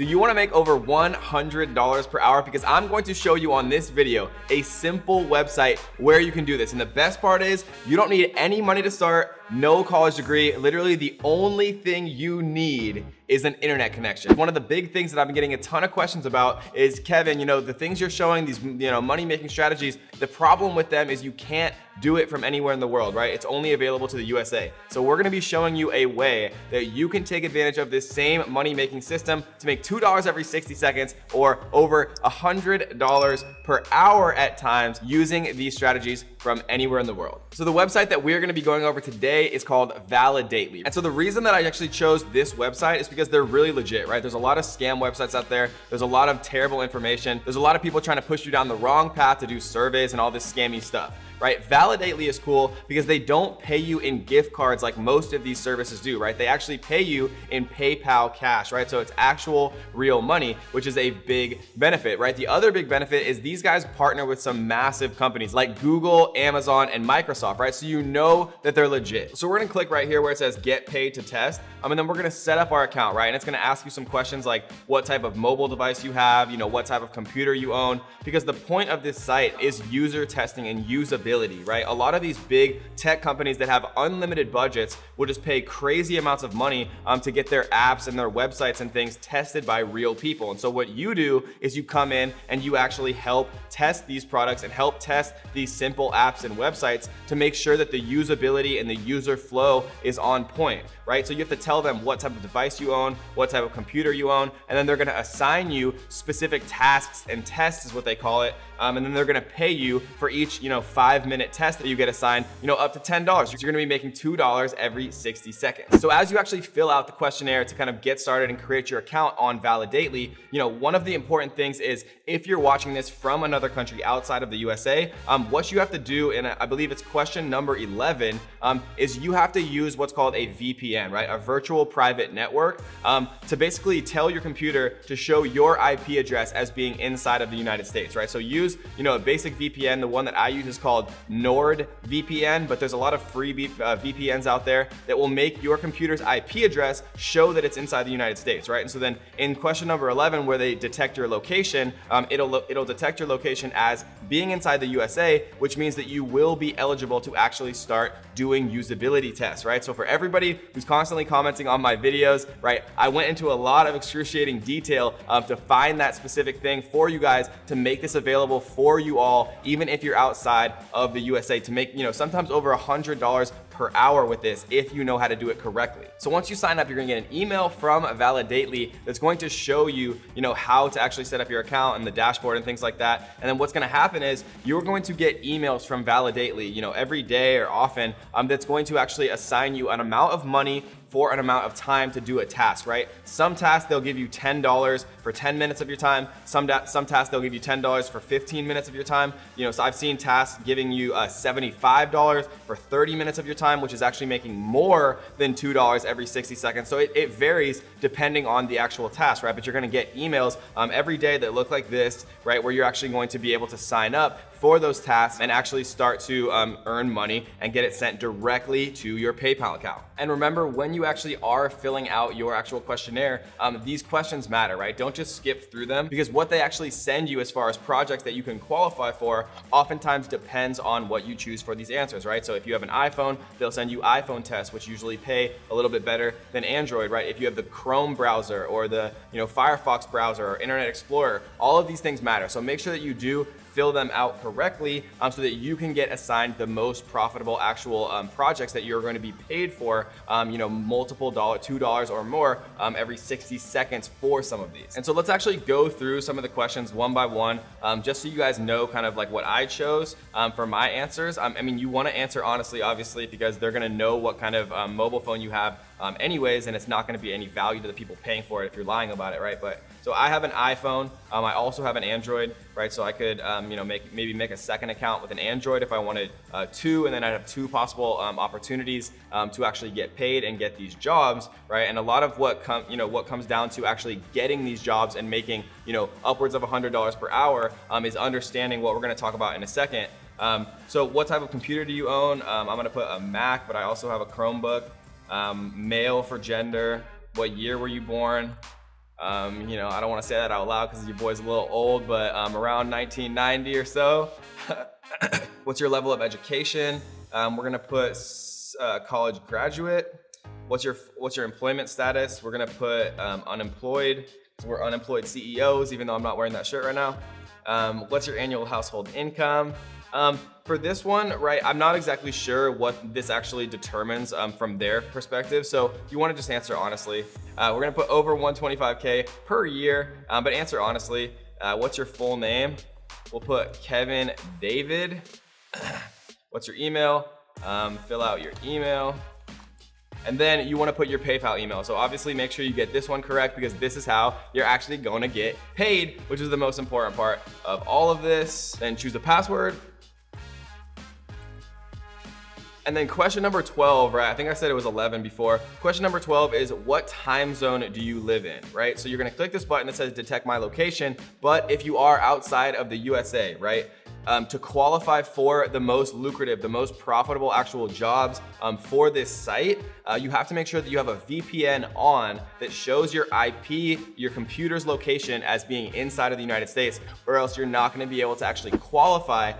Do you want to make over $100 per hour? Because I'm going to show you on this video a simple website where you can do this. And the best part is you don't need any money to start, no college degree. Literally the only thing you need is an internet connection. One of the big things that I've been getting a ton of questions about is, Kevin, the things you're showing, these money-making strategies, the problem with them is you can't do it from anywhere in the world, right? It's only available to the USA. So we're gonna be showing you a way that you can take advantage of this same money-making system to make $2 every 60 seconds or over $100 per hour at times using these strategies from anywhere in the world. So the website that we're gonna be going over today is called Validately. And so the reason that I actually chose this website is because they're really legit, right? There's a lot of scam websites out there. There's a lot of terrible information. There's a lot of people trying to push you down the wrong path to do surveys and all this scammy stuff, right? Validately is cool because they don't pay you in gift cards like most of these services do, right? They actually pay you in PayPal cash, right? So it's actual real money, which is a big benefit, right? The other big benefit is these guys partner with some massive companies like Google, Amazon, and Microsoft, right? So you know that they're legit. So we're gonna click right here where it says get paid to test. And then we're gonna set up our account, right? And it's gonna ask you some questions like what type of mobile device you have, what type of computer you own, because the point of this site is user testing and usability, right? A lot of these big tech companies that have unlimited budgets will just pay crazy amounts of money to get their apps and their websites and things tested by real people. And so what you do is you come in and you actually help test these products and help test these simple apps and websites to make sure that the usability and the user flow is on point, right? So you have to tell them what type of device you own, what type of computer you own, and then they're gonna assign you specific tasks and tests is what they call it. And then they're gonna pay you for each 5-minute test that you get assigned, up to $10. You're gonna be making $2 every 60 seconds. So as you actually fill out the questionnaire to kind of get started and create your account on Validately, one of the important things is if you're watching this from another country outside of the USA, what you have to do, and I believe it's question number 11, is you have to use what's called a VPN, right? A virtual private network, to basically tell your computer to show your IP address as being inside of the United States, right? So use, a basic VPN. The one that I use is called NordVPN, but there's a lot of free VPNs out there that will make your computer's IP address show that it's inside the United States, right? And so then in question number 11, where they detect your location, it'll detect your location as being inside the USA, which means that you will be eligible to actually start doing usability tests, right? So for everybody who's constantly commenting on my videos, right, I went into a lot of excruciating detail to find that specific thing for you guys to make this available for you all, even if you're outside of the USA, to make, sometimes over $100 per hour with this if you know how to do it correctly. So once you sign up, you're gonna get an email from Validately that's going to show you, how to actually set up your account and the dashboard and things like that. And then what's gonna happen is you're going to get emails from Validately, every day or often, that's going to actually assign you an amount of money for an amount of time to do a task, right? Some tasks they'll give you $10 for 10 minutes of your time. Some tasks they'll give you $10 for 15 minutes of your time. So I've seen tasks giving you $75 for 30 minutes of your time, which is actually making more than $2 every 60 seconds. So it varies depending on the actual task, right? But you're gonna get emails every day that look like this, right? Where you're actually going to be able to sign up for those tasks and actually start to earn money and get it sent directly to your PayPal account. And remember, when you actually are filling out your actual questionnaire, these questions matter, right? Don't just skip through them, because what they actually send you as far as projects that you can qualify for oftentimes depends on what you choose for these answers, right? So if you have an iPhone, they'll send you iPhone tests, which usually pay a little bit better than Android, right? If you have the Chrome browser or the Firefox browser or Internet Explorer, all of these things matter. So make sure that you do fill them out correctly so that you can get assigned the most profitable actual projects that you're going to be paid for, multiple $2 or more every 60 seconds for some of these. And so let's actually go through some of the questions one by one, just so you guys know kind of like what I chose for my answers. I mean, you want to answer honestly, obviously, because they're going to know what kind of mobile phone you have anyways, and it's not going to be any value to the people paying for it if you're lying about it, right? But so I have an iPhone. I also have an Android, right? So I could, maybe make a second account with an Android if I wanted two, and then I'd have two possible opportunities to actually get paid and get these jobs, right? And a lot of what comes down to actually getting these jobs and making, upwards of $100 per hour is understanding what we're going to talk about in a second. So what type of computer do you own? I'm going to put a Mac, but I also have a Chromebook. Male for gender. What year were you born? You know, I don't want to say that out loud because your boy's a little old, but around 1990 or so. What's your level of education? We're gonna put college graduate. What's your employment status? We're gonna put unemployed. So we're unemployed CEOs, even though I'm not wearing that shirt right now. What's your annual household income? For this one, right, I'm not exactly sure what this actually determines from their perspective. So you want to just answer honestly. We're gonna put over 125K per year, but answer honestly. What's your full name? We'll put Kevin David. What's your email? Fill out your email. And then you want to put your PayPal email. So obviously make sure you get this one correct because this is how you're actually going to get paid, which is the most important part of all of this. Then choose a password. And then question number 12, right? I think I said it was 11 before. Question number 12 is what time zone do you live in, right? So you're gonna click this button that says detect my location, but if you are outside of the USA, right? To qualify for the most lucrative, the most profitable actual jobs for this site, you have to make sure that you have a VPN on that shows your IP, your computer's location as being inside of the United States, or else you're not gonna be able to actually qualify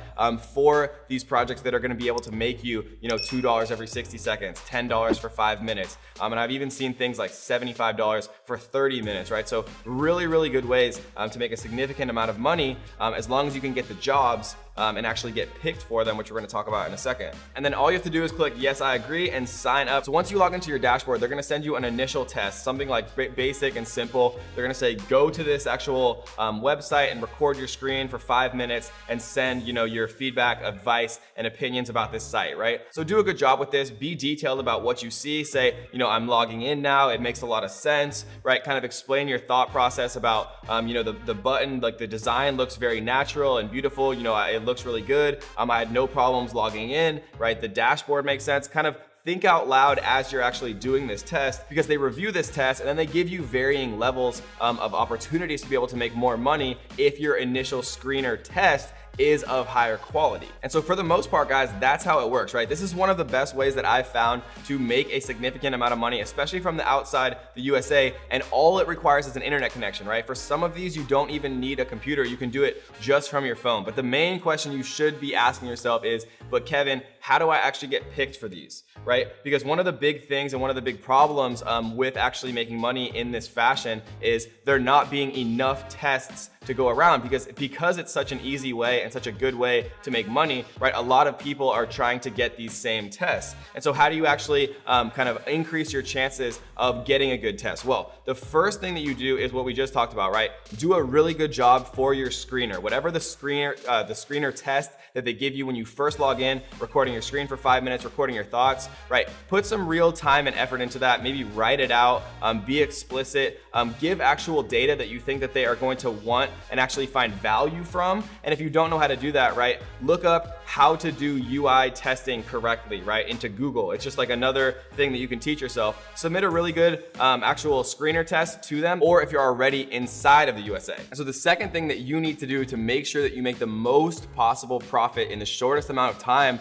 for these projects that are gonna be able to make you, $2 every 60 seconds, $10 for 5 minutes. And I've even seen things like $75 for 30 minutes, right? So really, really good ways to make a significant amount of money as long as you can get the jobs and actually get picked for them, which we're gonna talk about in a second. And then all you have to do is click yes, I agree and sign up. So once you log into your dashboard, they're gonna send you an initial test, something like basic and simple. They're gonna say, go to this actual website and record your screen for 5 minutes and send your feedback, advice, and opinions about this site, right? So do a good job with this, be detailed about what you see. Say, I'm logging in now, it makes a lot of sense, right? Kind of explain your thought process about, the button, like the design looks very natural and beautiful, it looks really good. I had no problems logging in, right? The dashboard makes sense. Kind of think out loud as you're actually doing this test because they review this test and then they give you varying levels of opportunities to be able to make more money if your initial screener test is of higher quality. And so for the most part, guys, that's how it works, right? This is one of the best ways that I've found to make a significant amount of money, especially from the outside the USA, and all it requires is an internet connection, right? For some of these, you don't even need a computer. You can do it just from your phone. But the main question you should be asking yourself is, but Kevin, how do I actually get picked for these, right? Because one of the big things and one of the big problems with actually making money in this fashion is there not being enough tests to go around because it's such an easy way and such a good way to make money, right? A lot of people are trying to get these same tests. And so how do you actually kind of increase your chances of getting a good test? Well, the first thing that you do is what we just talked about, right? Do a really good job for your screener. Whatever the screener test that they give you when you first log in, recording your screen for 5 minutes, recording your thoughts, right? Put some real time and effort into that. Maybe write it out, be explicit, give actual data that you think that they are going to want and actually find value from. And if you don't know how to do that, right, look up how to do UI testing correctly, right, into Google. It's just like another thing that you can teach yourself. Submit a really good actual screener test to them, or if you're already inside of the USA. And so the second thing that you need to do to make sure that you make the most possible profit in the shortest amount of time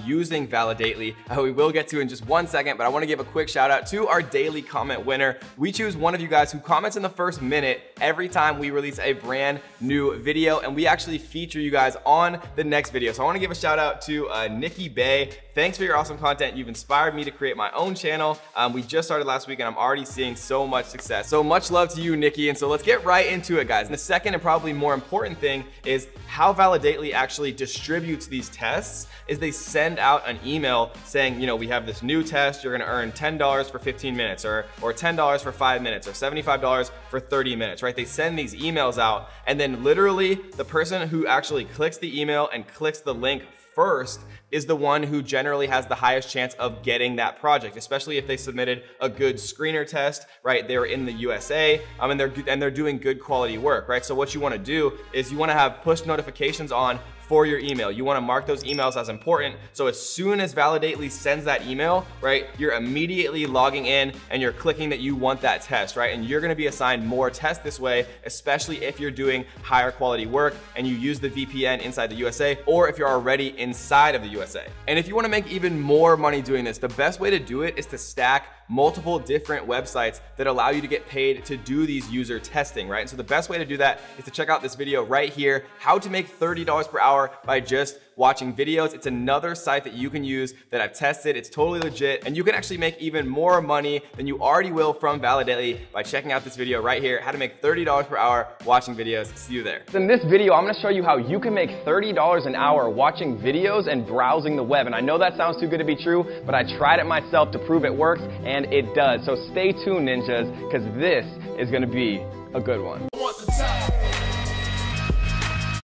using Validately, we will get to in just 1 second, but I want to give a quick shout out to our daily comment winner. We choose one of you guys who comments in the first minute every time we release a brand new video, and we actually feature you guys on the next video. So I want to give a shout out to Nikki Bay. Thanks for your awesome content. You've inspired me to create my own channel. We just started last week and I'm already seeing so much success. So much love to you, Nikki. And so let's get right into it, guys. And the second and probably more important thing is how Validately actually distributes these tests is they send out an email saying, we have this new test, you're gonna earn $10 for 15 minutes or $10 for 5 minutes or $75 for 30 minutes, right? They send these emails out and then literally the person who actually clicks the email and clicks the link first is the one who generally has the highest chance of getting that project, especially if they submitted a good screener test, right? They're in the USA and they're doing good quality work, right? So what you wanna do is you wanna have push notifications on for your email. You wanna mark those emails as important. So as soon as Validately sends that email, right, you're immediately logging in and you're clicking that you want that test, right? And you're gonna be assigned more tests this way, especially if you're doing higher quality work and you use the VPN inside the USA, or if you're already inside of the USA. And if you wanna make even more money doing this, the best way to do it is to stack multiple different websites that allow you to get paid to do these user testing, right? And so the best way to do that is to check out this video right here, how to make $30 per hour by just watching videos. It's another site that you can use that I've tested. It's totally legit, and you can actually make even more money than you already will from Validate by checking out this video right here, how to make $30 per hour watching videos. See you there. In this video, I'm gonna show you how you can make $30 an hour watching videos and browsing the web. And I know that sounds too good to be true, but I tried it myself to prove it works, and it does. So stay tuned, ninjas, because this is gonna be a good one.